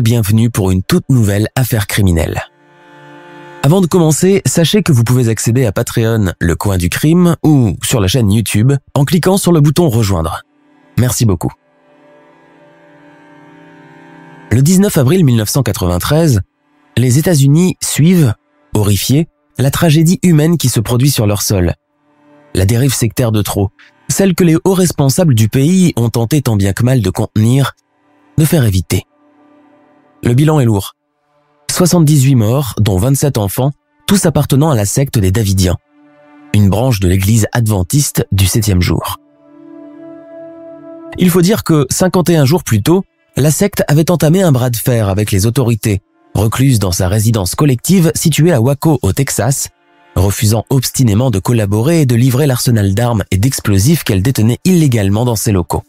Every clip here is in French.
et bienvenue pour une toute nouvelle affaire criminelle. Avant de commencer, sachez que vous pouvez accéder à Patreon, le coin du crime, ou sur la chaîne YouTube, en cliquant sur le bouton rejoindre. Merci beaucoup. Le 19 avril 1993, les États-Unis suivent, horrifiés, la tragédie humaine qui se produit sur leur sol. La dérive sectaire de trop, celle que les hauts responsables du pays ont tenté tant bien que mal de contenir, de faire éviter. Le bilan est lourd. 78 morts, dont 27 enfants, tous appartenant à la secte des Davidiens, une branche de l'église adventiste du 7e jour. Il faut dire que 51 jours plus tôt, la secte avait entamé un bras de fer avec les autorités, recluse dans sa résidence collective située à Waco au Texas, refusant obstinément de collaborer et de livrer l'arsenal d'armes et d'explosifs qu'elle détenait illégalement dans ses locaux.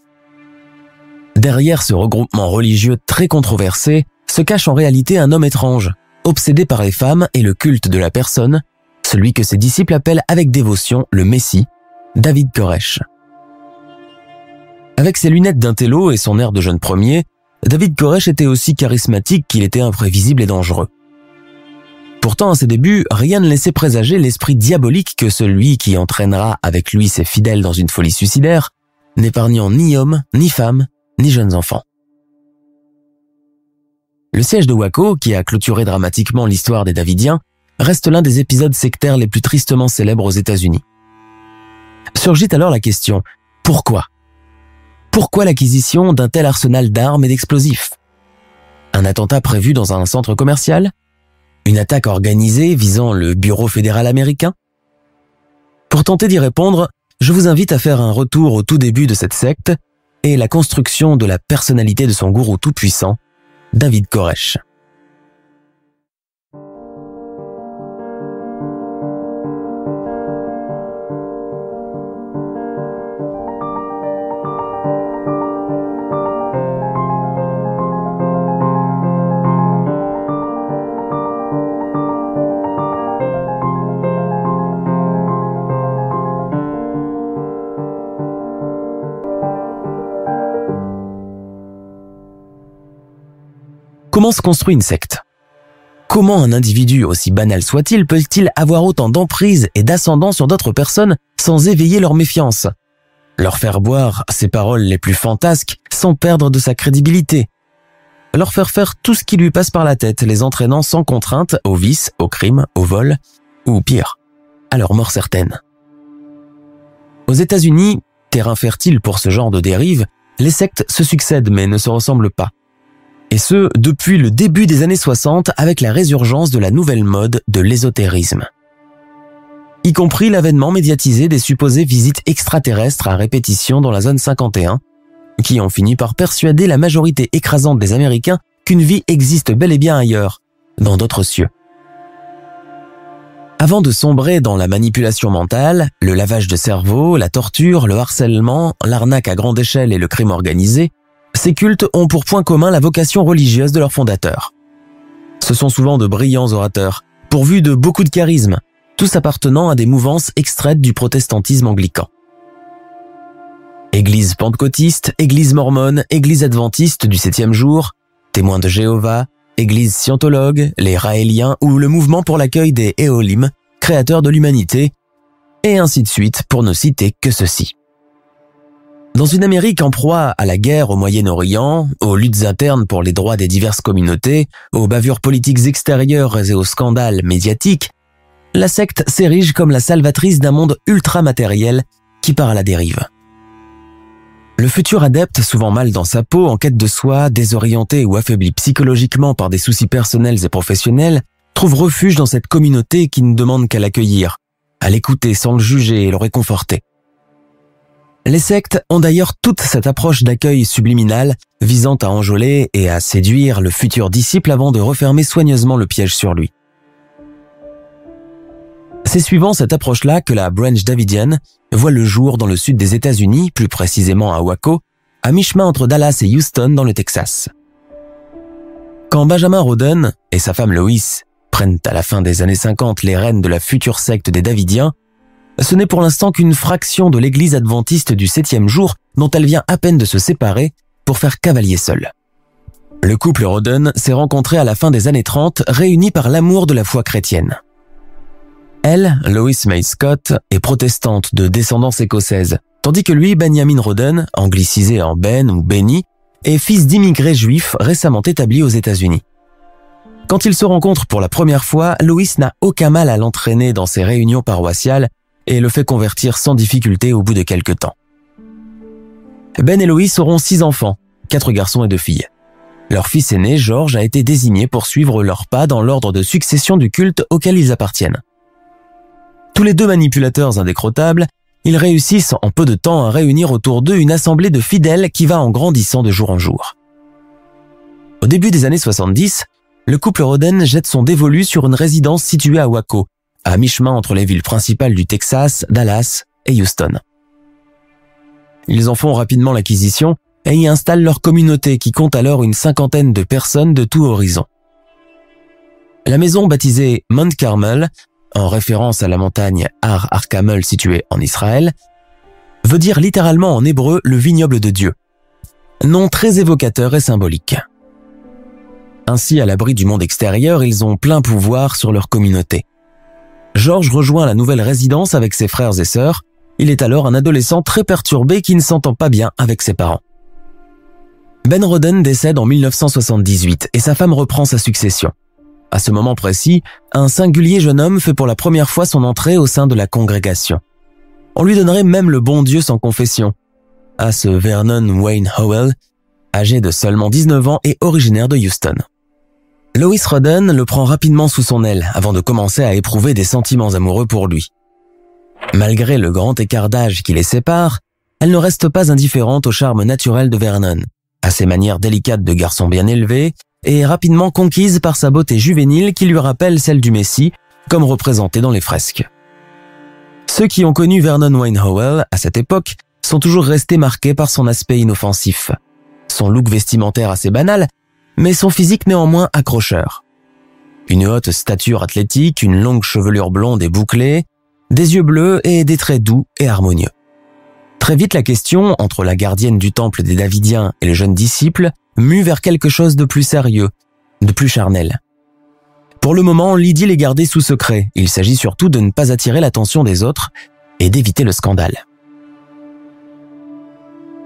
Derrière ce regroupement religieux très controversé se cache en réalité un homme étrange, obsédé par les femmes et le culte de la personne, celui que ses disciples appellent avec dévotion le Messie, David Koresh. Avec ses lunettes d'intello et son air de jeune premier, David Koresh était aussi charismatique qu'il était imprévisible et dangereux. Pourtant, à ses débuts, rien ne laissait présager l'esprit diabolique que celui qui entraînera avec lui ses fidèles dans une folie suicidaire, n'épargnant ni hommes, ni femmes, ni jeunes enfants. Le siège de Waco, qui a clôturé dramatiquement l'histoire des Davidiens, reste l'un des épisodes sectaires les plus tristement célèbres aux États-Unis. Surgit alors la question, pourquoi ? Pourquoi l'acquisition d'un tel arsenal d'armes et d'explosifs ? Un attentat prévu dans un centre commercial ? Une attaque organisée visant le Bureau fédéral américain ? Pour tenter d'y répondre, je vous invite à faire un retour au tout début de cette secte et la construction de la personnalité de son gourou tout-puissant, David Koresh. Comment se construit une secte ? Comment un individu, aussi banal soit-il, peut-il avoir autant d'emprise et d'ascendant sur d'autres personnes sans éveiller leur méfiance ? Leur faire boire ses paroles les plus fantasques sans perdre de sa crédibilité ? Leur faire faire tout ce qui lui passe par la tête, les entraînant sans contrainte au vice, au crime, au vol, ou pire, à leur mort certaine. Aux États-Unis, terrain fertile pour ce genre de dérive, les sectes se succèdent mais ne se ressemblent pas. Et ce, depuis le début des années 60 avec la résurgence de la nouvelle mode de l'ésotérisme. Y compris l'avènement médiatisé des supposées visites extraterrestres à répétition dans la zone 51, qui ont fini par persuader la majorité écrasante des Américains qu'une vie existe bel et bien ailleurs, dans d'autres cieux. Avant de sombrer dans la manipulation mentale, le lavage de cerveau, la torture, le harcèlement, l'arnaque à grande échelle et le crime organisé, ces cultes ont pour point commun la vocation religieuse de leurs fondateurs. Ce sont souvent de brillants orateurs, pourvus de beaucoup de charisme, tous appartenant à des mouvances extraites du protestantisme anglican. Église pentecôtiste, église mormone, église adventiste du 7e jour, témoins de Jéhovah, église scientologue, les raéliens ou le mouvement pour l'accueil des Éolim, créateurs de l'humanité, et ainsi de suite pour ne citer que ceci. Dans une Amérique en proie à la guerre au Moyen-Orient, aux luttes internes pour les droits des diverses communautés, aux bavures politiques extérieures et aux scandales médiatiques, la secte s'érige comme la salvatrice d'un monde ultra-matériel qui part à la dérive. Le futur adepte, souvent mal dans sa peau, en quête de soi, désorienté ou affaibli psychologiquement par des soucis personnels et professionnels, trouve refuge dans cette communauté qui ne demande qu'à l'accueillir, à l'écouter sans le juger et le réconforter. Les sectes ont d'ailleurs toute cette approche d'accueil subliminal visant à enjôler et à séduire le futur disciple avant de refermer soigneusement le piège sur lui. C'est suivant cette approche-là que la branche davidienne voit le jour dans le sud des États-Unis, plus précisément à Waco, à mi-chemin entre Dallas et Houston dans le Texas. Quand Benjamin Roden et sa femme Lois prennent à la fin des années 50 les rênes de la future secte des Davidiens, ce n'est pour l'instant qu'une fraction de l'église adventiste du 7e jour dont elle vient à peine de se séparer pour faire cavalier seul. Le couple Roden s'est rencontré à la fin des années 30, réunis par l'amour de la foi chrétienne. Elle, Lois May Scott, est protestante de descendance écossaise, tandis que lui, Benjamin Roden, anglicisé en Ben ou Benny, est fils d'immigrés juifs récemment établis aux États-Unis. Quand ils se rencontrent pour la première fois, Lois n'a aucun mal à l'entraîner dans ses réunions paroissiales et le fait convertir sans difficulté au bout de quelques temps. Ben et Lois auront 6 enfants, 4 garçons et 2 filles. Leur fils aîné, George, a été désigné pour suivre leurs pas dans l'ordre de succession du culte auquel ils appartiennent. Tous les deux manipulateurs indécrottables, ils réussissent en peu de temps à réunir autour d'eux une assemblée de fidèles qui va en grandissant de jour en jour. Au début des années 70, le couple Roden jette son dévolu sur une résidence située à Waco, à mi-chemin entre les villes principales du Texas, Dallas et Houston. Ils en font rapidement l'acquisition et y installent leur communauté qui compte alors une 50aine de personnes de tout horizon. La maison baptisée Mount Carmel, en référence à la montagne Har HaCarmel située en Israël, veut dire littéralement en hébreu le vignoble de Dieu. Nom très évocateur et symbolique. Ainsi, à l'abri du monde extérieur, ils ont plein pouvoir sur leur communauté. George rejoint la nouvelle résidence avec ses frères et sœurs. Il est alors un adolescent très perturbé qui ne s'entend pas bien avec ses parents. Ben Roden décède en 1978 et sa femme reprend sa succession. À ce moment précis, un singulier jeune homme fait pour la première fois son entrée au sein de la congrégation. On lui donnerait même le bon Dieu sans confession, à ce Vernon Wayne Howell, âgé de seulement 19 ans et originaire de Houston. Lois Roden le prend rapidement sous son aile avant de commencer à éprouver des sentiments amoureux pour lui. Malgré le grand écart d'âge qui les sépare, elle ne reste pas indifférente au charme naturel de Vernon, à ses manières délicates de garçon bien élevé, et est rapidement conquise par sa beauté juvénile qui lui rappelle celle du Messie, comme représentée dans les fresques. Ceux qui ont connu Vernon Wayne Howell à cette époque sont toujours restés marqués par son aspect inoffensif. Son look vestimentaire assez banal, mais son physique néanmoins accrocheur. Une haute stature athlétique, une longue chevelure blonde et bouclée, des yeux bleus et des traits doux et harmonieux. Très vite, la question, entre la gardienne du temple des Davidiens et le jeune disciple, mue vers quelque chose de plus sérieux, de plus charnel. Pour le moment, l'idylle est gardée sous secret. Il s'agit surtout de ne pas attirer l'attention des autres et d'éviter le scandale.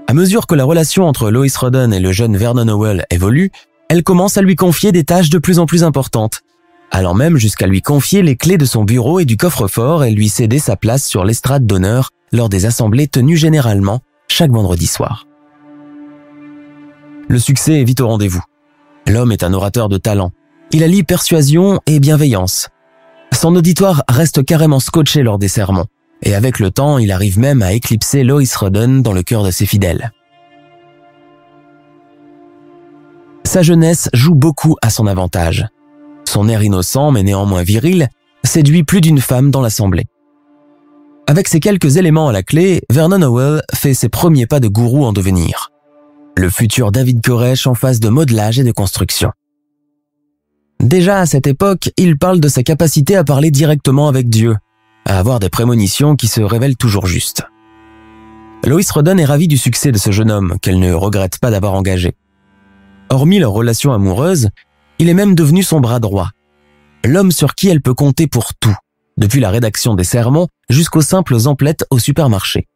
À mesure que la relation entre Lois Roden et le jeune Vernon Howell évolue, elle commence à lui confier des tâches de plus en plus importantes, allant même jusqu'à lui confier les clés de son bureau et du coffre-fort et lui céder sa place sur l'estrade d'honneur lors des assemblées tenues généralement chaque vendredi soir. Le succès est vite au rendez-vous. L'homme est un orateur de talent. Il allie persuasion et bienveillance. Son auditoire reste carrément scotché lors des sermons, et avec le temps, il arrive même à éclipser Lois Roden dans le cœur de ses fidèles. Sa jeunesse joue beaucoup à son avantage. Son air innocent mais néanmoins viril séduit plus d'une femme dans l'assemblée. Avec ces quelques éléments à la clé, Vernon Howell fait ses premiers pas de gourou en devenir. Le futur David Koresh en phase de modelage et de construction. Déjà à cette époque, il parle de sa capacité à parler directement avec Dieu, à avoir des prémonitions qui se révèlent toujours justes. Lois Roden est ravie du succès de ce jeune homme qu'elle ne regrette pas d'avoir engagé. Hormis leur relation amoureuse, il est même devenu son bras droit, l'homme sur qui elle peut compter pour tout, depuis la rédaction des sermons jusqu'aux simples emplettes au supermarché.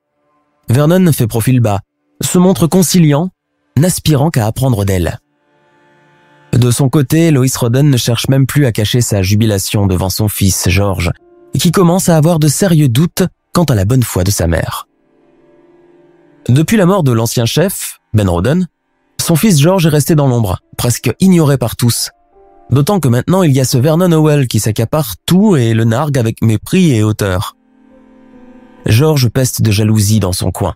Vernon fait profil bas, se montre conciliant, n'aspirant qu'à apprendre d'elle. De son côté, Lois Roden ne cherche même plus à cacher sa jubilation devant son fils, George, qui commence à avoir de sérieux doutes quant à la bonne foi de sa mère. Depuis la mort de l'ancien chef, Ben Roden, son fils George est resté dans l'ombre, presque ignoré par tous. D'autant que maintenant il y a ce Vernon Howell qui s'accapare tout et le nargue avec mépris et hauteur. George peste de jalousie dans son coin.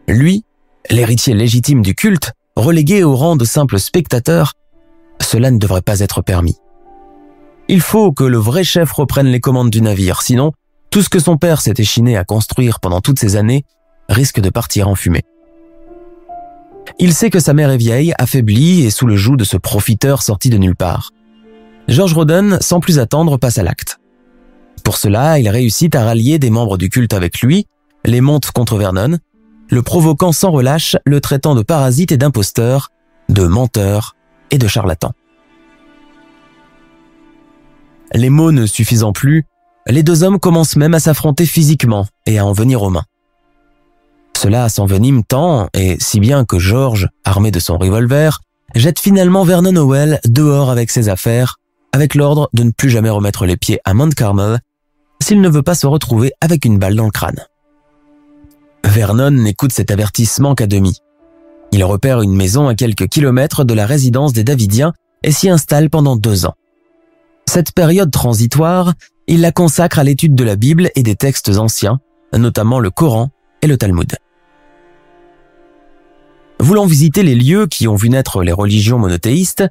Lui, l'héritier légitime du culte, relégué au rang de simple spectateur, cela ne devrait pas être permis. Il faut que le vrai chef reprenne les commandes du navire, sinon tout ce que son père s'est échiné à construire pendant toutes ces années risque de partir en fumée. Il sait que sa mère est vieille, affaiblie et sous le joug de ce profiteur sorti de nulle part. George Roden, sans plus attendre, passe à l'acte. Pour cela, il réussit à rallier des membres du culte avec lui, les monte contre Vernon, le provoquant sans relâche, le traitant de parasite et d'imposteur, de menteur et de charlatan. Les mots ne suffisant plus, les deux hommes commencent même à s'affronter physiquement et à en venir aux mains. Cela s'envenime tant et si bien que George, armé de son revolver, jette finalement Vernon Howell dehors avec ses affaires, avec l'ordre de ne plus jamais remettre les pieds à Mount Carmel s'il ne veut pas se retrouver avec une balle dans le crâne. Vernon n'écoute cet avertissement qu'à demi. Il repère une maison à quelques kilomètres de la résidence des Davidiens et s'y installe pendant 2 ans. Cette période transitoire, il la consacre à l'étude de la Bible et des textes anciens, notamment le Coran et le Talmud. Voulant visiter les lieux qui ont vu naître les religions monothéistes,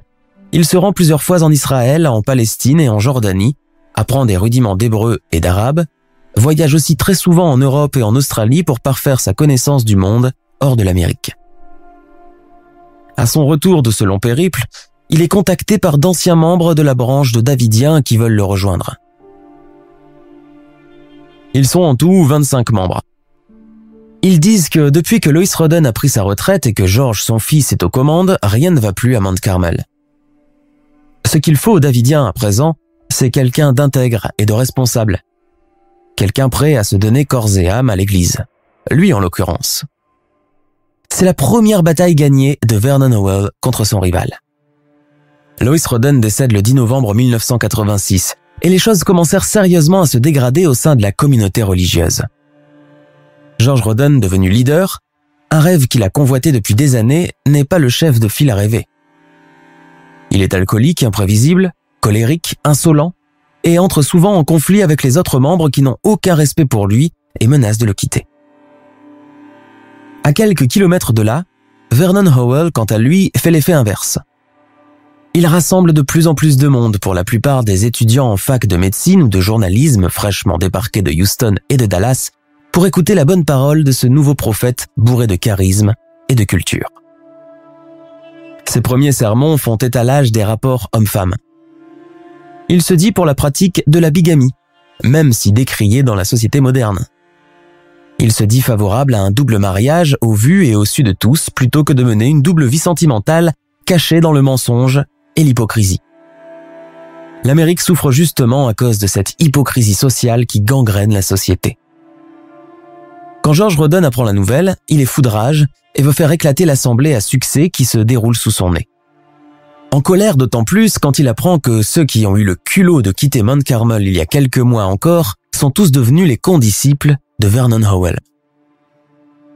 il se rend plusieurs fois en Israël, en Palestine et en Jordanie, apprend des rudiments d'hébreu et d'arabe, voyage aussi très souvent en Europe et en Australie pour parfaire sa connaissance du monde hors de l'Amérique. À son retour de ce long périple, il est contacté par d'anciens membres de la branche de Davidiens qui veulent le rejoindre. Ils sont en tout 25 membres. Ils disent que depuis que Lois Rodden a pris sa retraite et que George, son fils, est aux commandes, rien ne va plus à Mount Carmel. Ce qu'il faut aux Davidiens à présent, c'est quelqu'un d'intègre et de responsable. Quelqu'un prêt à se donner corps et âme à l'Église. Lui en l'occurrence. C'est la première bataille gagnée de Vernon Howell contre son rival. Lois Rodden décède le 10 novembre 1986 et les choses commencèrent sérieusement à se dégrader au sein de la communauté religieuse. George Rodden, devenu leader, un rêve qu'il a convoité depuis des années, n'est pas le chef de file à rêver. Il est alcoolique, imprévisible, colérique, insolent et entre souvent en conflit avec les autres membres qui n'ont aucun respect pour lui et menacent de le quitter. À quelques kilomètres de là, Vernon Howell, quant à lui, fait l'effet inverse. Il rassemble de plus en plus de monde, pour la plupart des étudiants en fac de médecine ou de journalisme fraîchement débarqués de Houston et de Dallas, pour écouter la bonne parole de ce nouveau prophète bourré de charisme et de culture. Ses premiers sermons font étalage des rapports hommes-femmes. Il se dit pour la pratique de la bigamie, même si décriée dans la société moderne. Il se dit favorable à un double mariage au vu et au su de tous plutôt que de mener une double vie sentimentale cachée dans le mensonge et l'hypocrisie. L'Amérique souffre justement à cause de cette hypocrisie sociale qui gangrène la société. Quand George Rodden apprend la nouvelle, il est fou de rage et veut faire éclater l'assemblée à succès qui se déroule sous son nez. En colère d'autant plus quand il apprend que ceux qui ont eu le culot de quitter Mount Carmel il y a quelques mois encore sont tous devenus les condisciples de Vernon Howell.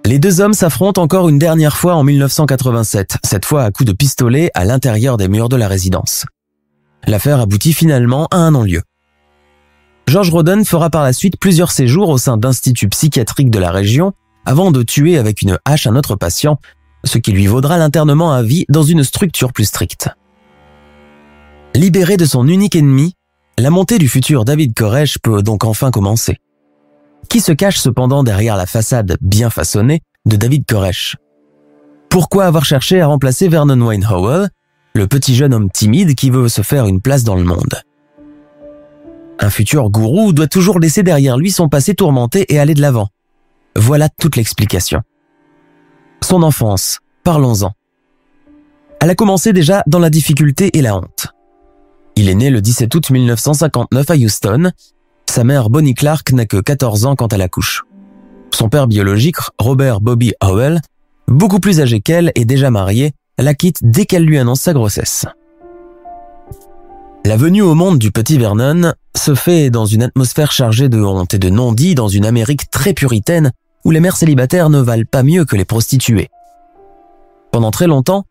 Les deux hommes s'affrontent encore une dernière fois en 1987, cette fois à coups de pistolet à l'intérieur des murs de la résidence. L'affaire aboutit finalement à un non-lieu. George Rodden fera par la suite plusieurs séjours au sein d'instituts psychiatriques de la région avant de tuer avec une hache un autre patient, ce qui lui vaudra l'internement à vie dans une structure plus stricte. Libéré de son unique ennemi, la montée du futur David Koresh peut donc enfin commencer. Qui se cache cependant derrière la façade bien façonnée de David Koresh? Pourquoi avoir cherché à remplacer Vernon Wayne Howell, le petit jeune homme timide qui veut se faire une place dans le monde? Un futur gourou doit toujours laisser derrière lui son passé tourmenté et aller de l'avant. Voilà toute l'explication. Son enfance, parlons-en. Elle a commencé déjà dans la difficulté et la honte. Il est né le 17 août 1959 à Houston. Sa mère Bonnie Clark n'a que 14 ans quand elle accouche. Son père biologique, Robert Bobby Howell, beaucoup plus âgé qu'elle et déjà marié, la quitte dès qu'elle lui annonce sa grossesse. La venue au monde du petit Vernon se fait dans une atmosphère chargée de honte et de non-dits dans une Amérique très puritaine où les mères célibataires ne valent pas mieux que les prostituées. Pendant très longtemps,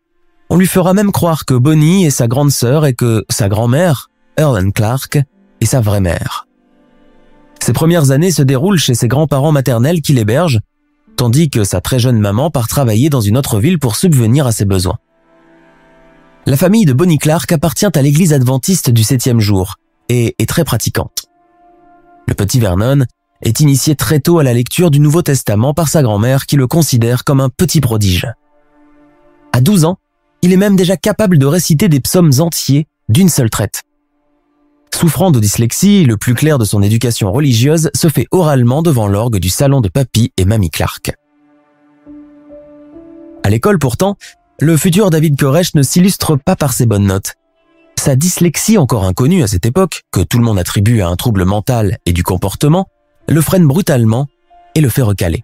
on lui fera même croire que Bonnie est sa grande sœur et que sa grand-mère, Earl Clark, est sa vraie mère. Ses premières années se déroulent chez ses grands-parents maternels qui l'hébergent, tandis que sa très jeune maman part travailler dans une autre ville pour subvenir à ses besoins. La famille de Bonnie Clark appartient à l'église adventiste du 7e jour et est très pratiquante. Le petit Vernon est initié très tôt à la lecture du Nouveau Testament par sa grand-mère qui le considère comme un petit prodige. À 12 ans, il est même déjà capable de réciter des psaumes entiers d'une seule traite. Souffrant de dyslexie, le plus clair de son éducation religieuse se fait oralement devant l'orgue du salon de papy et mamie Clark. À l'école pourtant, le futur David Koresh ne s'illustre pas par ses bonnes notes. Sa dyslexie, encore inconnue à cette époque, que tout le monde attribue à un trouble mental et du comportement, le freine brutalement et le fait recaler.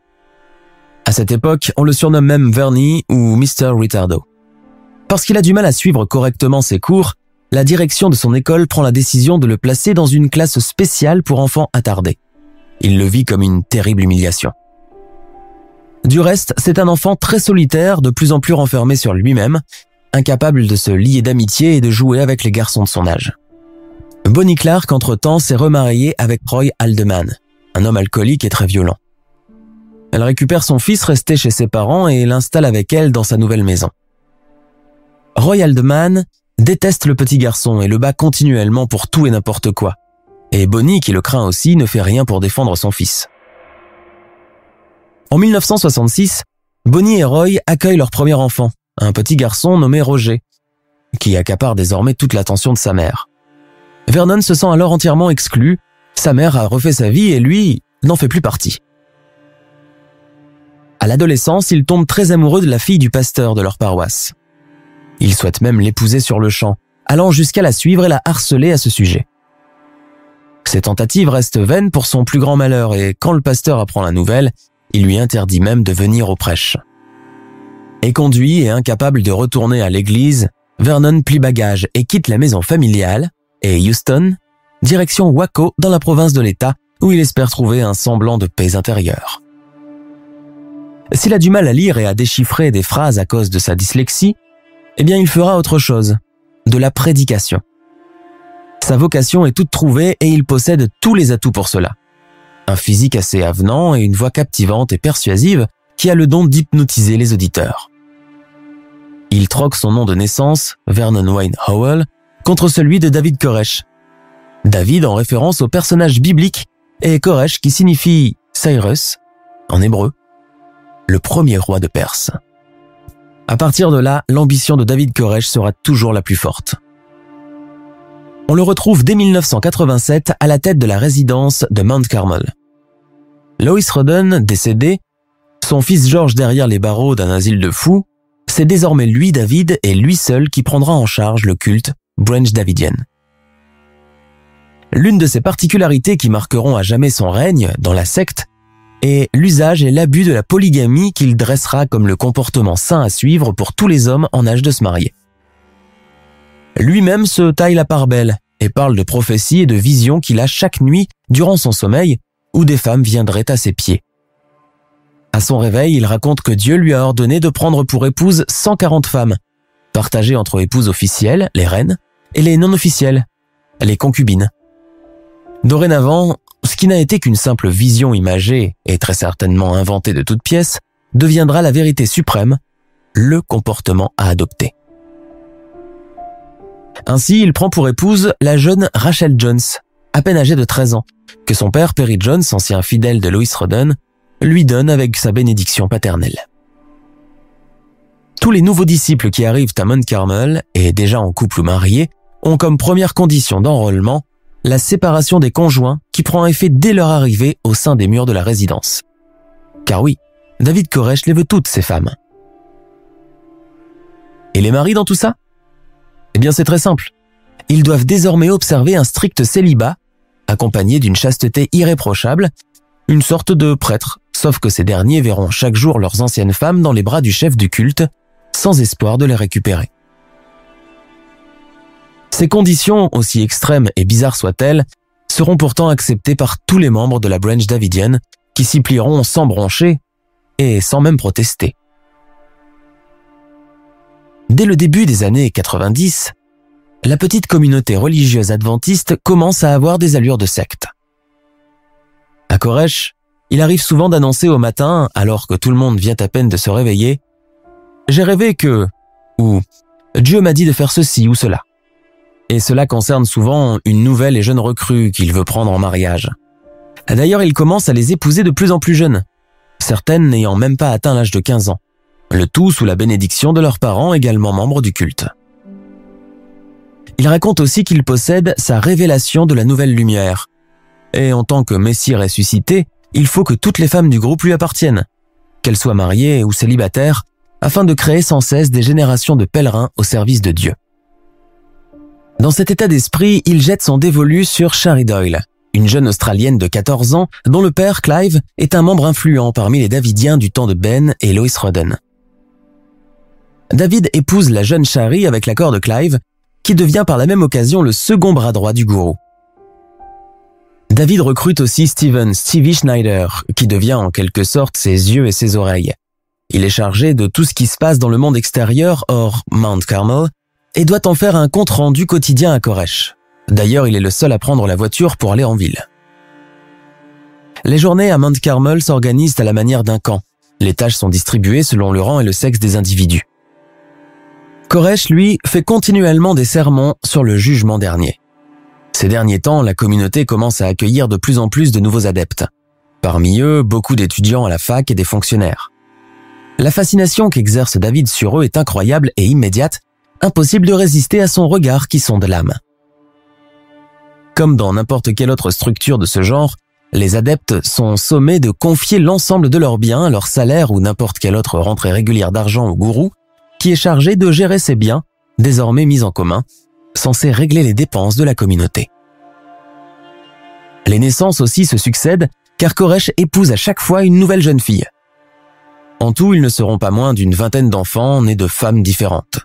À cette époque, on le surnomme même Vernie ou Mr. Retardo. Parce qu'il a du mal à suivre correctement ses cours, la direction de son école prend la décision de le placer dans une classe spéciale pour enfants attardés. Il le vit comme une terrible humiliation. Du reste, c'est un enfant très solitaire, de plus en plus renfermé sur lui-même, incapable de se lier d'amitié et de jouer avec les garçons de son âge. Bonnie Clark, entre-temps, s'est remariée avec Roy Haldeman, un homme alcoolique et très violent. Elle récupère son fils resté chez ses parents et l'installe avec elle dans sa nouvelle maison. Roy Haldeman déteste le petit garçon et le bat continuellement pour tout et n'importe quoi. Et Bonnie, qui le craint aussi, ne fait rien pour défendre son fils. En 1966, Bonnie et Roy accueillent leur premier enfant, un petit garçon nommé Roger, qui accapare désormais toute l'attention de sa mère. Vernon se sent alors entièrement exclu, sa mère a refait sa vie et lui n'en fait plus partie. À l'adolescence, il tombe très amoureux de la fille du pasteur de leur paroisse. Il souhaite même l'épouser sur le champ, allant jusqu'à la suivre et la harceler à ce sujet. Ses tentatives restent vaines pour son plus grand malheur et quand le pasteur apprend la nouvelle, il lui interdit même de venir aux prêches. Éconduit et incapable de retourner à l'église, Vernon plie bagage et quitte la maison familiale et Houston, direction Waco dans la province de l'État où il espère trouver un semblant de paix intérieure. S'il a du mal à lire et à déchiffrer des phrases à cause de sa dyslexie, eh bien il fera autre chose, de la prédication. Sa vocation est toute trouvée et il possède tous les atouts pour cela. Un physique assez avenant et une voix captivante et persuasive qui a le don d'hypnotiser les auditeurs. Il troque son nom de naissance, Vernon Wayne Howell, contre celui de David Koresh. David en référence au personnage biblique et Koresh qui signifie Cyrus, en hébreu, le premier roi de Perse. À partir de là, l'ambition de David Koresh sera toujours la plus forte. On le retrouve dès 1987 à la tête de la résidence de Mount Carmel. Lois Rodden, décédé, son fils George derrière les barreaux d'un asile de fous, c'est désormais lui, David, et lui seul qui prendra en charge le culte Branch Davidian. L'une de ses particularités qui marqueront à jamais son règne dans la secte est l'usage et l'abus de la polygamie qu'il dressera comme le comportement sain à suivre pour tous les hommes en âge de se marier. Lui-même se taille la part belle et parle de prophéties et de visions qu'il a chaque nuit durant son sommeil où des femmes viendraient à ses pieds. À son réveil, il raconte que Dieu lui a ordonné de prendre pour épouse 140 femmes, partagées entre épouses officielles, les reines, et les non officielles, les concubines. Dorénavant, ce qui n'a été qu'une simple vision imagée et très certainement inventée de toutes pièces, deviendra la vérité suprême, le comportement à adopter. Ainsi, il prend pour épouse la jeune Rachel Jones, à peine âgée de 13 ans, que son père Perry Jones, ancien fidèle de Lois Rodden, lui donne avec sa bénédiction paternelle. Tous les nouveaux disciples qui arrivent à Mount Carmel, et déjà en couple ou mariés, ont comme première condition d'enrôlement la séparation des conjoints qui prend effet dès leur arrivée au sein des murs de la résidence. Car oui, David Koresh les veut toutes, ces femmes. Et les maris dans tout ça ? Eh bien c'est très simple. Ils doivent désormais observer un strict célibat, accompagné d'une chasteté irréprochable, une sorte de prêtre, sauf que ces derniers verront chaque jour leurs anciennes femmes dans les bras du chef du culte, sans espoir de les récupérer. Ces conditions, aussi extrêmes et bizarres soient-elles, seront pourtant acceptées par tous les membres de la Branch Davidian, qui s'y plieront sans broncher et sans même protester. Dès le début des années 90, la petite communauté religieuse adventiste commence à avoir des allures de secte. À Koresh, il arrive souvent d'annoncer au matin, alors que tout le monde vient à peine de se réveiller, « J'ai rêvé que… » ou « Dieu m'a dit de faire ceci ou cela ». Et cela concerne souvent une nouvelle et jeune recrue qu'il veut prendre en mariage. D'ailleurs, il commence à les épouser de plus en plus jeunes, certaines n'ayant même pas atteint l'âge de 15 ans, le tout sous la bénédiction de leurs parents également membres du culte. Il raconte aussi qu'il possède sa révélation de la nouvelle lumière. Et en tant que Messie ressuscité, il faut que toutes les femmes du groupe lui appartiennent, qu'elles soient mariées ou célibataires, afin de créer sans cesse des générations de pèlerins au service de Dieu. Dans cet état d'esprit, il jette son dévolu sur Shari Doyle, une jeune Australienne de 14 ans dont le père, Clive, est un membre influent parmi les Davidiens du temps de Ben et Lois Roden. David épouse la jeune Shari avec l'accord de Clive, qui devient par la même occasion le second bras droit du gourou. David recrute aussi Stevie Schneider, qui devient en quelque sorte ses yeux et ses oreilles. Il est chargé de tout ce qui se passe dans le monde extérieur hors Mount Carmel et doit en faire un compte-rendu quotidien à Koresh. D'ailleurs, il est le seul à prendre la voiture pour aller en ville. Les journées à Mount Carmel s'organisent à la manière d'un camp. Les tâches sont distribuées selon le rang et le sexe des individus. Koresh, lui, fait continuellement des sermons sur le jugement dernier. Ces derniers temps, la communauté commence à accueillir de plus en plus de nouveaux adeptes. Parmi eux, beaucoup d'étudiants à la fac et des fonctionnaires. La fascination qu'exerce David sur eux est incroyable et immédiate, impossible de résister à son regard qui sonde l'âme. Comme dans n'importe quelle autre structure de ce genre, les adeptes sont sommés de confier l'ensemble de leurs biens, leur salaire ou n'importe quelle autre rentrée régulière d'argent au gourou, qui est chargé de gérer ces biens, désormais mis en commun, censés régler les dépenses de la communauté. Les naissances aussi se succèdent, car Koresh épouse à chaque fois une nouvelle jeune fille. En tout, ils ne seront pas moins d'une vingtaine d'enfants nés de femmes différentes.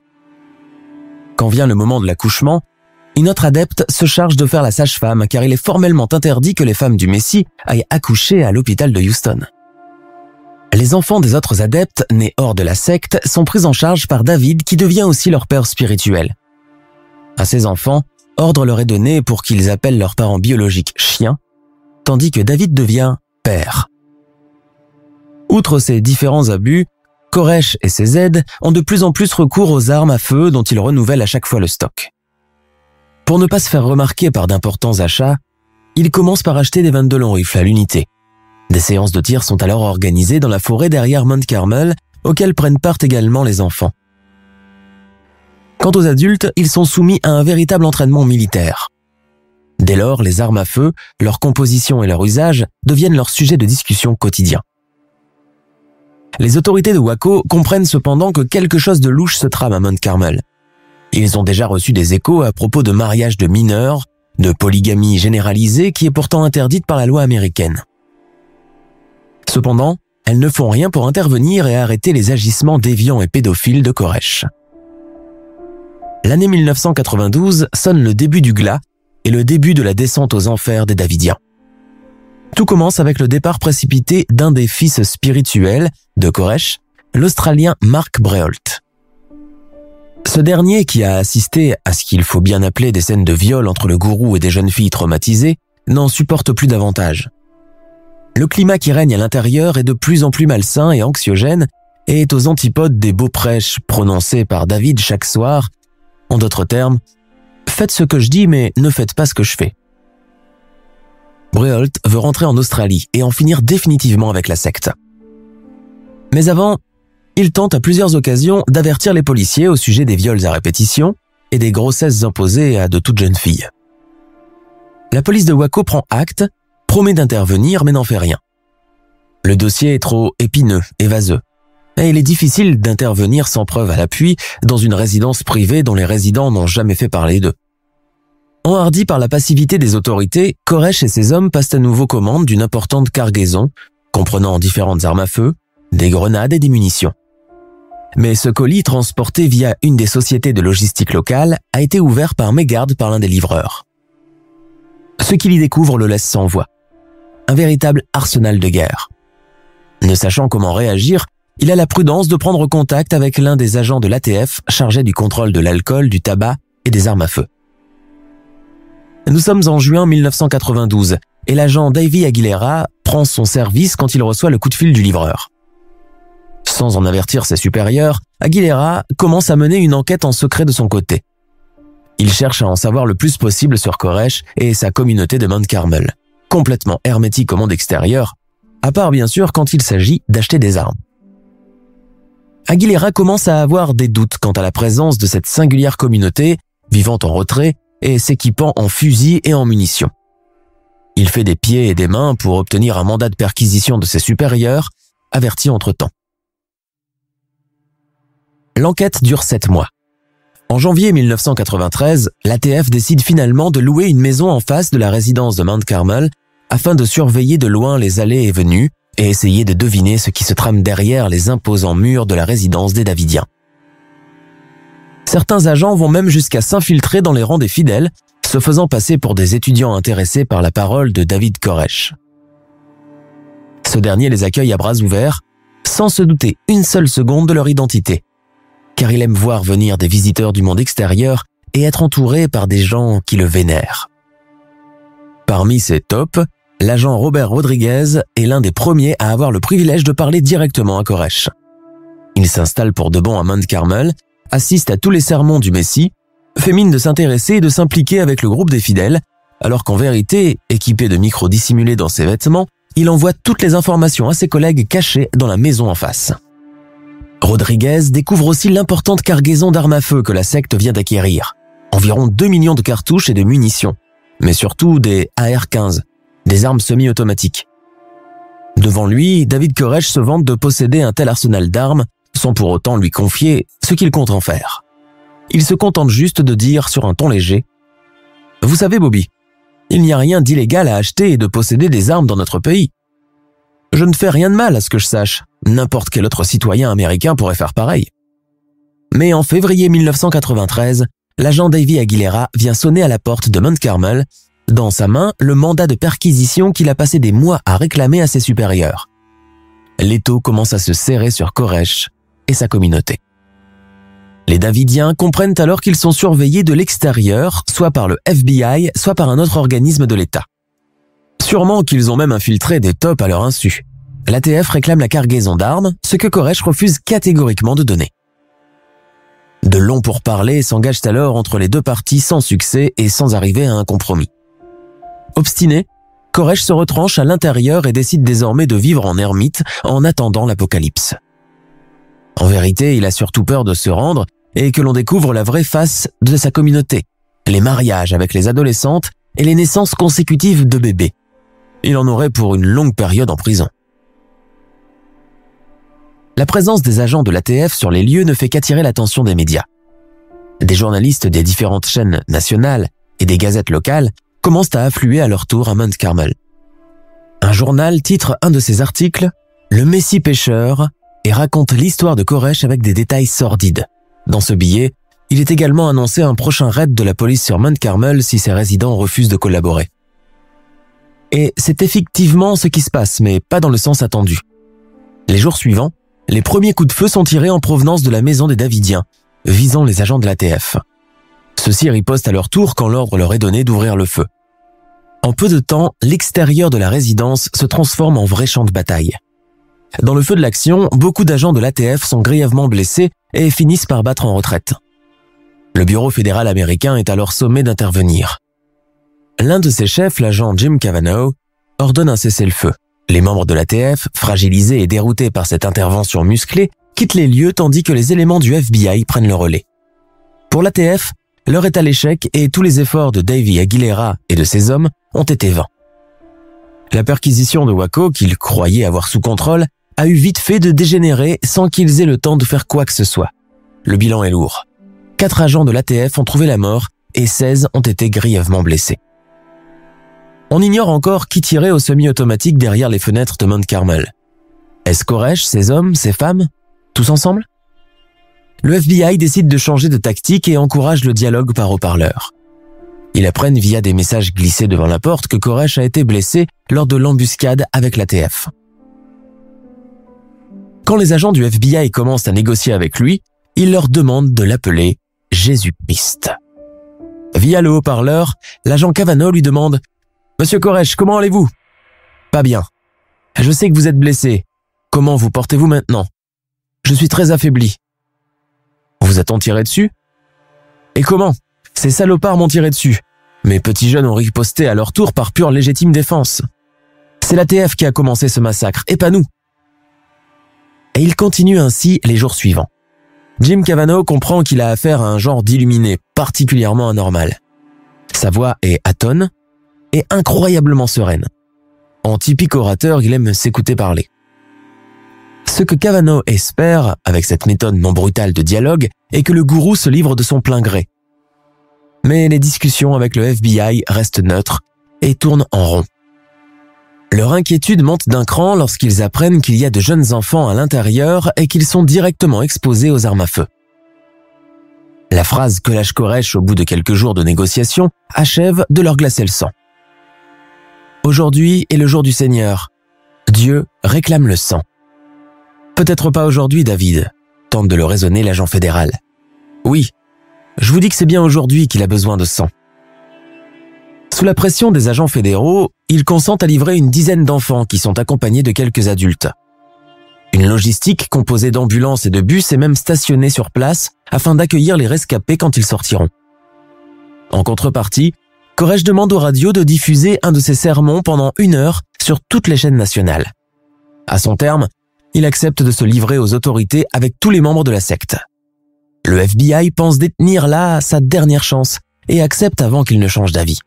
Quand vient le moment de l'accouchement, une autre adepte se charge de faire la sage-femme, car il est formellement interdit que les femmes du Messie aillent accoucher à l'hôpital de Houston. Les enfants des autres adeptes, nés hors de la secte, sont pris en charge par David, qui devient aussi leur père spirituel. À ces enfants, ordre leur est donné pour qu'ils appellent leurs parents biologiques chiens, tandis que David devient père. Outre ces différents abus, Koresh et ses aides ont de plus en plus recours aux armes à feu dont ils renouvellent à chaque fois le stock. Pour ne pas se faire remarquer par d'importants achats, ils commencent par acheter des 22 longs rifles à l'unité. Des séances de tir sont alors organisées dans la forêt derrière Mount Carmel, auxquelles prennent part également les enfants. Quant aux adultes, ils sont soumis à un véritable entraînement militaire. Dès lors, les armes à feu, leur composition et leur usage deviennent leur sujet de discussion quotidien. Les autorités de Waco comprennent cependant que quelque chose de louche se trame à Mount Carmel. Ils ont déjà reçu des échos à propos de mariages de mineurs, de polygamie généralisée qui est pourtant interdite par la loi américaine. Cependant, elles ne font rien pour intervenir et arrêter les agissements déviants et pédophiles de Koresh. L'année 1992 sonne le début du glas et le début de la descente aux enfers des Davidiens. Tout commence avec le départ précipité d'un des fils spirituels de Koresh, l'Australien Mark Breholt. Ce dernier, qui a assisté à ce qu'il faut bien appeler des scènes de viol entre le gourou et des jeunes filles traumatisées, n'en supporte plus davantage. Le climat qui règne à l'intérieur est de plus en plus malsain et anxiogène et est aux antipodes des beaux prêches prononcés par David chaque soir. En d'autres termes, faites ce que je dis mais ne faites pas ce que je fais. Breholt veut rentrer en Australie et en finir définitivement avec la secte. Mais avant, il tente à plusieurs occasions d'avertir les policiers au sujet des viols à répétition et des grossesses imposées à de toutes jeunes filles. La police de Waco prend acte, promet d'intervenir mais n'en fait rien. Le dossier est trop épineux et vaseux, et il est difficile d'intervenir sans preuve à l'appui dans une résidence privée dont les résidents n'ont jamais fait parler d'eux. Enhardis par la passivité des autorités, Koresh et ses hommes passent à nouveau commande d'une importante cargaison, comprenant différentes armes à feu, des grenades et des munitions. Mais ce colis, transporté via une des sociétés de logistique locales, a été ouvert par mégarde par l'un des livreurs. Ce qu'il y découvre le laisse sans voix. Un véritable arsenal de guerre. Ne sachant comment réagir, il a la prudence de prendre contact avec l'un des agents de l'ATF chargé du contrôle de l'alcool, du tabac et des armes à feu. Nous sommes en juin 1992 et l'agent Davey Aguilera prend son service quand il reçoit le coup de fil du livreur. Sans en avertir ses supérieurs, Aguilera commence à mener une enquête en secret de son côté. Il cherche à en savoir le plus possible sur Koresh et sa communauté de Mount Carmel, complètement hermétique au monde extérieur, à part bien sûr quand il s'agit d'acheter des armes. Aguilera commence à avoir des doutes quant à la présence de cette singulière communauté, vivant en retrait et s'équipant en fusils et en munitions. Il fait des pieds et des mains pour obtenir un mandat de perquisition de ses supérieurs, avertis entre-temps. L'enquête dure 7 mois. En janvier 1993, l'ATF décide finalement de louer une maison en face de la résidence de Mount Carmel afin de surveiller de loin les allées et venues et essayer de deviner ce qui se trame derrière les imposants murs de la résidence des Davidiens. Certains agents vont même jusqu'à s'infiltrer dans les rangs des fidèles, se faisant passer pour des étudiants intéressés par la parole de David Koresh. Ce dernier les accueille à bras ouverts, sans se douter une seule seconde de leur identité, car il aime voir venir des visiteurs du monde extérieur et être entouré par des gens qui le vénèrent. Parmi ces tops, l'agent Robert Rodriguez est l'un des premiers à avoir le privilège de parler directement à Koresh. Il s'installe pour de bon à Mount Carmel, assiste à tous les sermons du Messie, fait mine de s'intéresser et de s'impliquer avec le groupe des fidèles, alors qu'en vérité, équipé de micros dissimulés dans ses vêtements, il envoie toutes les informations à ses collègues cachés dans la maison en face. Rodriguez découvre aussi l'importante cargaison d'armes à feu que la secte vient d'acquérir. Environ 2 millions de cartouches et de munitions, mais surtout des AR-15, des armes semi-automatiques. Devant lui, David Koresh se vante de posséder un tel arsenal d'armes, sans pour autant lui confier ce qu'il compte en faire. Il se contente juste de dire sur un ton léger « Vous savez Bobby, il n'y a rien d'illégal à acheter et de posséder des armes dans notre pays. Je ne fais rien de mal à ce que je sache. N'importe quel autre citoyen américain pourrait faire pareil. » Mais en février 1993, l'agent Davy Aguilera vient sonner à la porte de Mount Carmel, dans sa main le mandat de perquisition qu'il a passé des mois à réclamer à ses supérieurs. L'étau commence à se serrer sur Koresh et sa communauté. Les Davidiens comprennent alors qu'ils sont surveillés de l'extérieur, soit par le FBI, soit par un autre organisme de l'État. Sûrement qu'ils ont même infiltré des tops à leur insu. L'ATF réclame la cargaison d'armes, ce que Koresh refuse catégoriquement de donner. De longs pourparlers s'engagent alors entre les deux parties sans succès et sans arriver à un compromis. Obstiné, Koresh se retranche à l'intérieur et décide désormais de vivre en ermite en attendant l'apocalypse. En vérité, il a surtout peur de se rendre et que l'on découvre la vraie face de sa communauté, les mariages avec les adolescentes et les naissances consécutives de bébés. Il en aurait pour une longue période en prison. La présence des agents de l'ATF sur les lieux ne fait qu'attirer l'attention des médias. Des journalistes des différentes chaînes nationales et des gazettes locales commencent à affluer à leur tour à Mount Carmel. Un journal titre un de ses articles « Le Messie pêcheur » et raconte l'histoire de Koresh avec des détails sordides. Dans ce billet, il est également annoncé un prochain raid de la police sur Mount Carmel si ses résidents refusent de collaborer. Et c'est effectivement ce qui se passe, mais pas dans le sens attendu. Les jours suivants, les premiers coups de feu sont tirés en provenance de la maison des Davidiens, visant les agents de l'ATF. Ceux-ci ripostent à leur tour quand l'ordre leur est donné d'ouvrir le feu. En peu de temps, l'extérieur de la résidence se transforme en vrai champ de bataille. Dans le feu de l'action, beaucoup d'agents de l'ATF sont grièvement blessés et finissent par battre en retraite. Le bureau fédéral américain est alors sommé d'intervenir. L'un de ses chefs, l'agent Jim Cavanaugh, ordonne un cessez-le-feu. Les membres de l'ATF, fragilisés et déroutés par cette intervention musclée, quittent les lieux tandis que les éléments du FBI prennent le relais. Pour l'ATF, l'heure est à l'échec et tous les efforts de Davy Aguilera et de ses hommes ont été vains. La perquisition de Waco, qu'ils croyaient avoir sous contrôle, a eu vite fait de dégénérer sans qu'ils aient le temps de faire quoi que ce soit. Le bilan est lourd. 4 agents de l'ATF ont trouvé la mort et 16 ont été grièvement blessés. On ignore encore qui tirait au semi-automatique derrière les fenêtres de Mount Carmel. Est-ce Koresh, ses hommes, ses femmes, tous ensemble? Le FBI décide de changer de tactique et encourage le dialogue par haut-parleur. Ils apprennent via des messages glissés devant la porte que Koresh a été blessé lors de l'embuscade avec l'ATF. Quand les agents du FBI commencent à négocier avec lui, ils leur demandent de l'appeler Jésus-Christ. Via le haut-parleur, l'agent Cavanaugh lui demande « Monsieur Koresh, comment allez-vous ?»« Pas bien. Je sais que vous êtes blessé. Comment vous portez-vous maintenant ? Je suis très affaibli. »« Vous a-t-on tiré dessus ?»« Et comment ? Ces salopards m'ont tiré dessus. Mes petits jeunes ont riposté à leur tour par pure légitime défense. C'est l'ATF qui a commencé ce massacre, et pas nous. » Et il continue ainsi les jours suivants. Jim Cavanaugh comprend qu'il a affaire à un genre d'illuminé particulièrement anormal. Sa voix est atone et incroyablement sereine. En typique orateur, il aime s'écouter parler. Ce que Kavanaugh espère, avec cette méthode non brutale de dialogue, est que le gourou se livre de son plein gré. Mais les discussions avec le FBI restent neutres et tournent en rond. Leur inquiétude monte d'un cran lorsqu'ils apprennent qu'il y a de jeunes enfants à l'intérieur et qu'ils sont directement exposés aux armes à feu. La phrase que lâche Koresh au bout de quelques jours de négociations achève de leur glacer le sang. Aujourd'hui est le jour du Seigneur. Dieu réclame le sang. Peut-être pas aujourd'hui, David, tente de le raisonner l'agent fédéral. Oui, je vous dis que c'est bien aujourd'hui qu'il a besoin de sang. Sous la pression des agents fédéraux, ils consentent à livrer une dizaine d'enfants qui sont accompagnés de quelques adultes. Une logistique composée d'ambulances et de bus est même stationnée sur place afin d'accueillir les rescapés quand ils sortiront. En contrepartie, Koresh demande aux radios de diffuser un de ses sermons pendant 1 heure sur toutes les chaînes nationales. À son terme, il accepte de se livrer aux autorités avec tous les membres de la secte. Le FBI pense détenir là sa dernière chance et accepte avant qu'il ne change d'avis.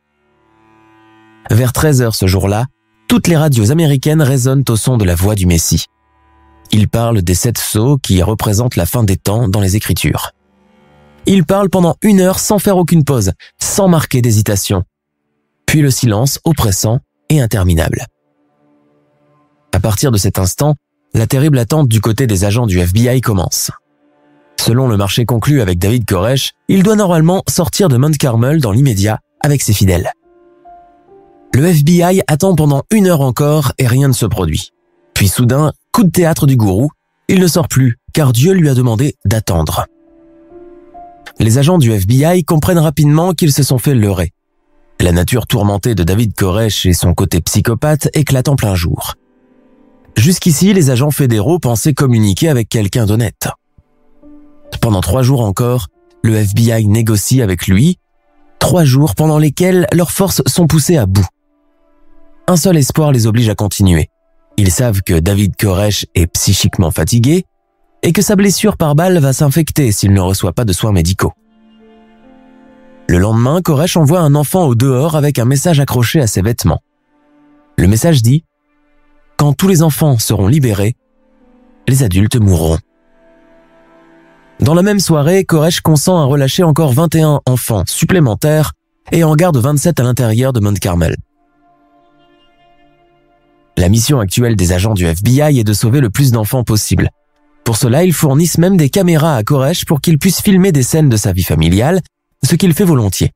Vers 13h ce jour-là, toutes les radios américaines résonnent au son de la voix du Messie. Il parle des 7 sceaux qui représentent la fin des temps dans les Écritures. Il parle pendant 1 heure sans faire aucune pause, sans marquer d'hésitation. Puis le silence oppressant et interminable. À partir de cet instant, la terrible attente du côté des agents du FBI commence. Selon le marché conclu avec David Koresh, il doit normalement sortir de Mount Carmel dans l'immédiat avec ses fidèles. Le FBI attend pendant 1 heure encore et rien ne se produit. Puis soudain, coup de théâtre du gourou, il ne sort plus car Dieu lui a demandé d'attendre. Les agents du FBI comprennent rapidement qu'ils se sont fait leurrer. La nature tourmentée de David Koresh et son côté psychopathe éclatent en plein jour. Jusqu'ici, les agents fédéraux pensaient communiquer avec quelqu'un d'honnête. Pendant 3 jours encore, le FBI négocie avec lui, 3 jours pendant lesquels leurs forces sont poussées à bout. Un seul espoir les oblige à continuer. Ils savent que David Koresh est psychiquement fatigué et que sa blessure par balle va s'infecter s'il ne reçoit pas de soins médicaux. Le lendemain, Koresh envoie un enfant au dehors avec un message accroché à ses vêtements. Le message dit « Quand tous les enfants seront libérés, les adultes mourront ». Dans la même soirée, Koresh consent à relâcher encore 21 enfants supplémentaires et en garde 27 à l'intérieur de Mount Carmel. La mission actuelle des agents du FBI est de sauver le plus d'enfants possible. Pour cela, ils fournissent même des caméras à Koresh pour qu'il puisse filmer des scènes de sa vie familiale, ce qu'il fait volontiers.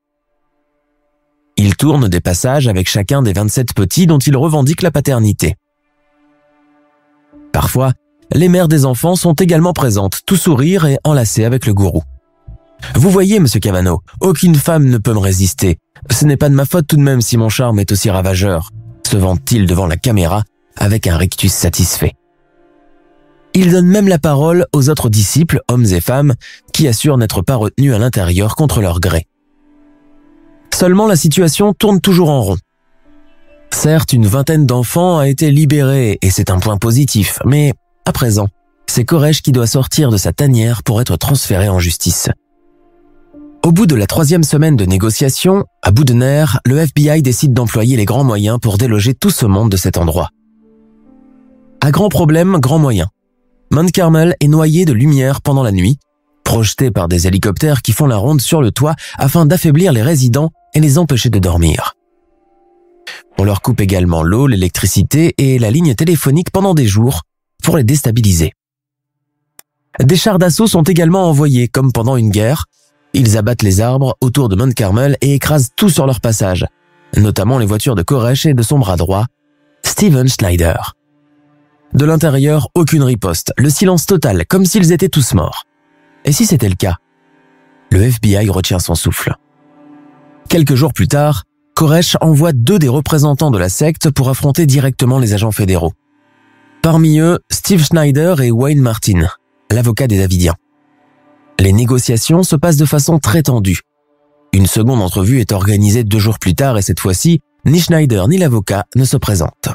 Il tourne des passages avec chacun des 27 petits dont il revendique la paternité. Parfois, les mères des enfants sont également présentes, tout sourire et enlacées avec le gourou. « Vous voyez, monsieur Kavanaugh, aucune femme ne peut me résister. Ce n'est pas de ma faute tout de même si mon charme est aussi ravageur. » se vante-t-il devant la caméra avec un rictus satisfait. Il donne même la parole aux autres disciples, hommes et femmes, qui assurent n'être pas retenus à l'intérieur contre leur gré. Seulement la situation tourne toujours en rond. Certes, une 20aine d'enfants a été libérée et c'est un point positif, mais à présent, c'est Koresh qui doit sortir de sa tanière pour être transféré en justice. Au bout de la 3e semaine de négociation, à bout de nerfs, le FBI décide d'employer les grands moyens pour déloger tout ce monde de cet endroit. À grand problème, grand moyen. Mount Carmel est noyé de lumière pendant la nuit, projeté par des hélicoptères qui font la ronde sur le toit afin d'affaiblir les résidents et les empêcher de dormir. On leur coupe également l'eau, l'électricité et la ligne téléphonique pendant des jours pour les déstabiliser. Des chars d'assaut sont également envoyés, comme pendant une guerre. Ils abattent les arbres autour de Mount Carmel et écrasent tout sur leur passage, notamment les voitures de Koresh et de son bras droit, Steven Schneider. De l'intérieur, aucune riposte, le silence total, comme s'ils étaient tous morts. Et si c'était le cas? Le FBI retient son souffle. Quelques jours plus tard, Koresh envoie 2 des représentants de la secte pour affronter directement les agents fédéraux. Parmi eux, Steve Schneider et Wayne Martin, l'avocat des Davidiens. Les négociations se passent de façon très tendue. Une seconde entrevue est organisée 2 jours plus tard et cette fois-ci, ni Schneider ni l'avocat ne se présentent.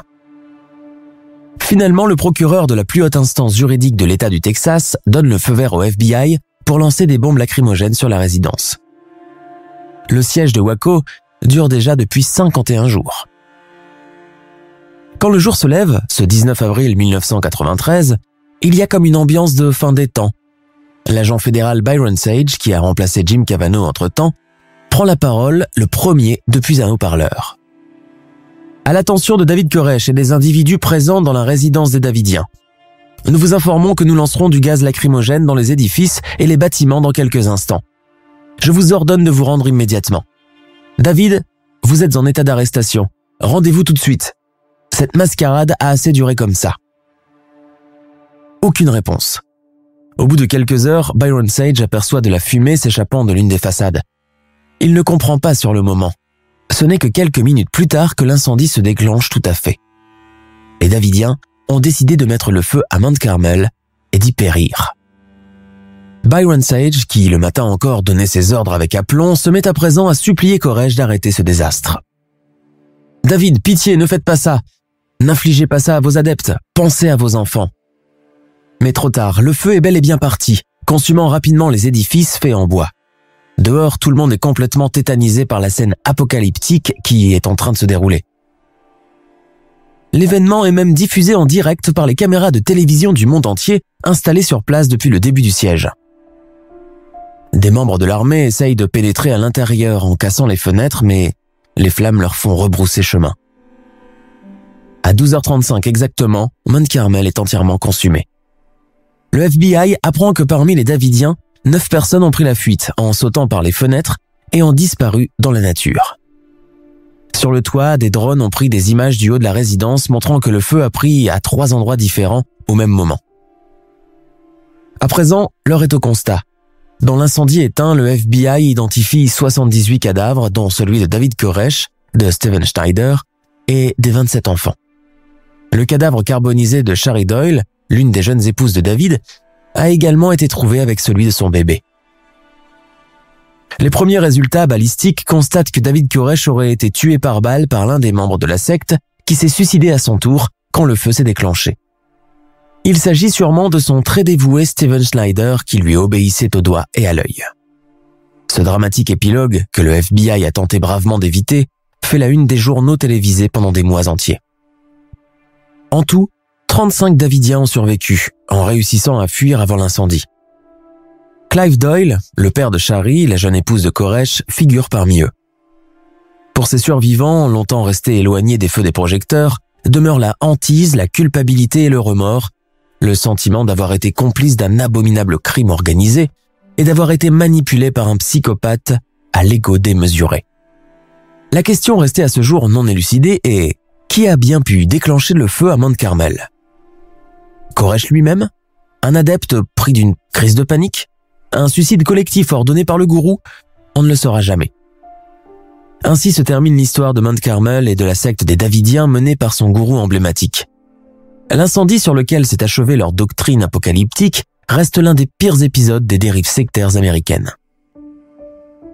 Finalement, le procureur de la plus haute instance juridique de l'État du Texas donne le feu vert au FBI pour lancer des bombes lacrymogènes sur la résidence. Le siège de Waco dure déjà depuis 51 jours. Quand le jour se lève, ce 19 avril 1993, il y a comme une ambiance de fin des temps. L'agent fédéral Byron Sage, qui a remplacé Jim Cavanaugh entre-temps, prend la parole, le premier depuis un haut-parleur. À l'attention de David Koresh et des individus présents dans la résidence des Davidiens, nous vous informons que nous lancerons du gaz lacrymogène dans les édifices et les bâtiments dans quelques instants. Je vous ordonne de vous rendre immédiatement. David, vous êtes en état d'arrestation. Rendez-vous tout de suite. Cette mascarade a assez duré comme ça. Aucune réponse. Au bout de quelques heures, Byron Sage aperçoit de la fumée s'échappant de l'une des façades. Il ne comprend pas sur le moment. Ce n'est que quelques minutes plus tard que l'incendie se déclenche tout à fait. Les Davidiens ont décidé de mettre le feu à Mount Carmel et d'y périr. Byron Sage, qui le matin encore donnait ses ordres avec aplomb, se met à présent à supplier Koresh d'arrêter ce désastre. « David, pitié, ne faites pas ça. N'infligez pas ça à vos adeptes. Pensez à vos enfants. » Mais trop tard, le feu est bel et bien parti, consumant rapidement les édifices faits en bois. Dehors, tout le monde est complètement tétanisé par la scène apocalyptique qui est en train de se dérouler. L'événement est même diffusé en direct par les caméras de télévision du monde entier installées sur place depuis le début du siège. Des membres de l'armée essayent de pénétrer à l'intérieur en cassant les fenêtres, mais les flammes leur font rebrousser chemin. À 12h35 exactement, Mount Carmel est entièrement consumé. Le FBI apprend que parmi les Davidiens, 9 personnes ont pris la fuite en sautant par les fenêtres et ont disparu dans la nature. Sur le toit, des drones ont pris des images du haut de la résidence montrant que le feu a pris à 3 endroits différents au même moment. À présent, l'heure est au constat. Dans l'incendie éteint, le FBI identifie 78 cadavres, dont celui de David Koresh, de Steven Schneider et des 27 enfants. Le cadavre carbonisé de Shari Doyle, l'une des jeunes épouses de David, a également été trouvé avec celui de son bébé. Les premiers résultats balistiques constatent que David Koresh aurait été tué par balle par l'un des membres de la secte qui s'est suicidé à son tour quand le feu s'est déclenché. Il s'agit sûrement de son très dévoué Steven Schneider qui lui obéissait au doigt et à l'œil. Ce dramatique épilogue, que le FBI a tenté bravement d'éviter, fait la une des journaux télévisés pendant des mois entiers. En tout, 35 Davidiens ont survécu, en réussissant à fuir avant l'incendie. Clive Doyle, le père de Shari, la jeune épouse de Koresh, figure parmi eux. Pour ces survivants, longtemps restés éloignés des feux des projecteurs, demeure la hantise, la culpabilité et le remords, le sentiment d'avoir été complice d'un abominable crime organisé et d'avoir été manipulé par un psychopathe à l'ego démesuré. La question restée à ce jour non élucidée est « Qui a bien pu déclencher le feu à Mount Carmel ?» Koresh lui-même? Un adepte pris d'une crise de panique? Un suicide collectif ordonné par le gourou? On ne le saura jamais. Ainsi se termine l'histoire de Mount Carmel et de la secte des Davidiens menée par son gourou emblématique. L'incendie sur lequel s'est achevée leur doctrine apocalyptique reste l'un des pires épisodes des dérives sectaires américaines.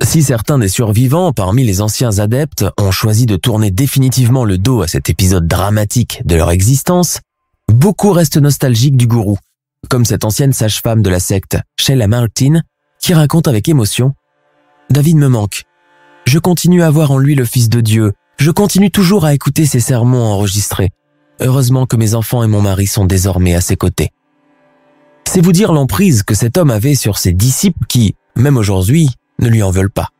Si certains des survivants parmi les anciens adeptes ont choisi de tourner définitivement le dos à cet épisode dramatique de leur existence, beaucoup restent nostalgiques du gourou, comme cette ancienne sage-femme de la secte, Sheila Martin, qui raconte avec émotion « David me manque. Je continue à voir en lui le Fils de Dieu. Je continue toujours à écouter ses sermons enregistrés. Heureusement que mes enfants et mon mari sont désormais à ses côtés. » C'est vous dire l'emprise que cet homme avait sur ses disciples qui, même aujourd'hui, ne lui en veulent pas.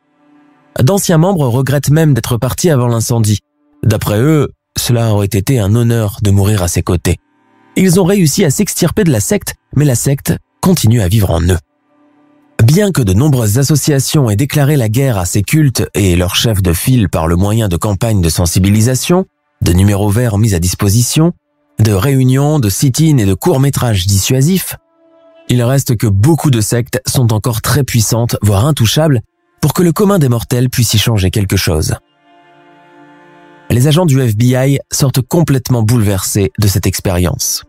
D'anciens membres regrettent même d'être partis avant l'incendie. D'après eux, cela aurait été un honneur de mourir à ses côtés. Ils ont réussi à s'extirper de la secte, mais la secte continue à vivre en eux. Bien que de nombreuses associations aient déclaré la guerre à ces cultes et leurs chefs de file par le moyen de campagnes de sensibilisation, de numéros verts mis à disposition, de réunions, de sit-ins et de courts-métrages dissuasifs, il reste que beaucoup de sectes sont encore très puissantes, voire intouchables, pour que le commun des mortels puisse y changer quelque chose. Les agents du FBI sortent complètement bouleversés de cette expérience.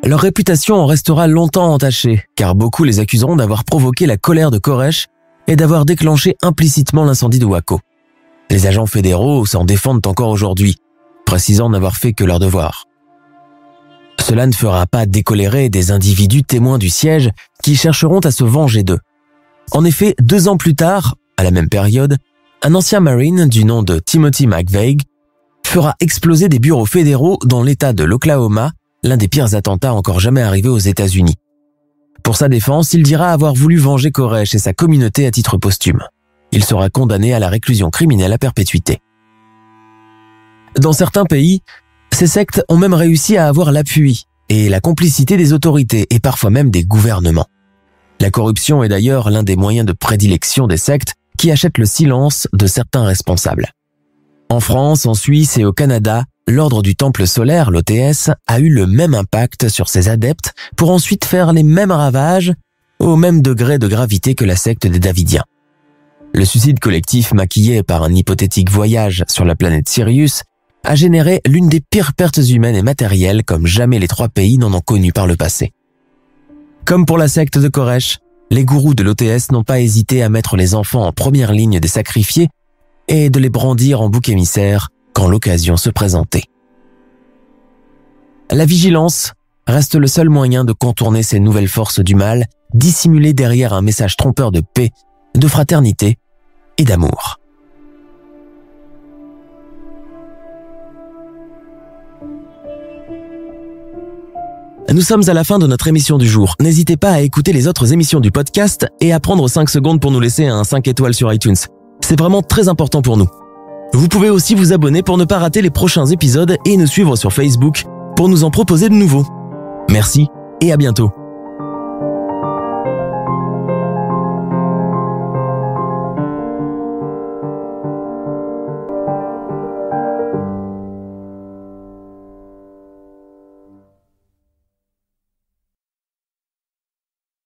Leur réputation en restera longtemps entachée, car beaucoup les accuseront d'avoir provoqué la colère de Koresh et d'avoir déclenché implicitement l'incendie de Waco. Les agents fédéraux s'en défendent encore aujourd'hui, précisant n'avoir fait que leur devoir. Cela ne fera pas décolérer des individus témoins du siège qui chercheront à se venger d'eux. En effet, 2 ans plus tard, à la même période, un ancien Marine du nom de Timothy McVeigh fera exploser des bureaux fédéraux dans l'État de l'Oklahoma, l'un des pires attentats encore jamais arrivés aux États-Unis. Pour sa défense, il dira avoir voulu venger Koresh et sa communauté à titre posthume. Il sera condamné à la réclusion criminelle à perpétuité. Dans certains pays, ces sectes ont même réussi à avoir l'appui et la complicité des autorités et parfois même des gouvernements. La corruption est d'ailleurs l'un des moyens de prédilection des sectes qui achètent le silence de certains responsables. En France, en Suisse et au Canada, l'ordre du Temple solaire, l'OTS, a eu le même impact sur ses adeptes pour ensuite faire les mêmes ravages au même degré de gravité que la secte des Davidiens. Le suicide collectif maquillé par un hypothétique voyage sur la planète Sirius a généré l'une des pires pertes humaines et matérielles comme jamais les 3 pays n'en ont connu par le passé. Comme pour la secte de Koresh, les gourous de l'OTS n'ont pas hésité à mettre les enfants en première ligne des sacrifiés et de les brandir en bouc émissaire quand l'occasion se présentait. La vigilance reste le seul moyen de contourner ces nouvelles forces du mal, dissimulées derrière un message trompeur de paix, de fraternité et d'amour. Nous sommes à la fin de notre émission du jour. N'hésitez pas à écouter les autres émissions du podcast et à prendre 5 secondes pour nous laisser un 5 étoiles sur iTunes. C'est vraiment très important pour nous. Vous pouvez aussi vous abonner pour ne pas rater les prochains épisodes et nous suivre sur Facebook pour nous en proposer de nouveaux. Merci et à bientôt.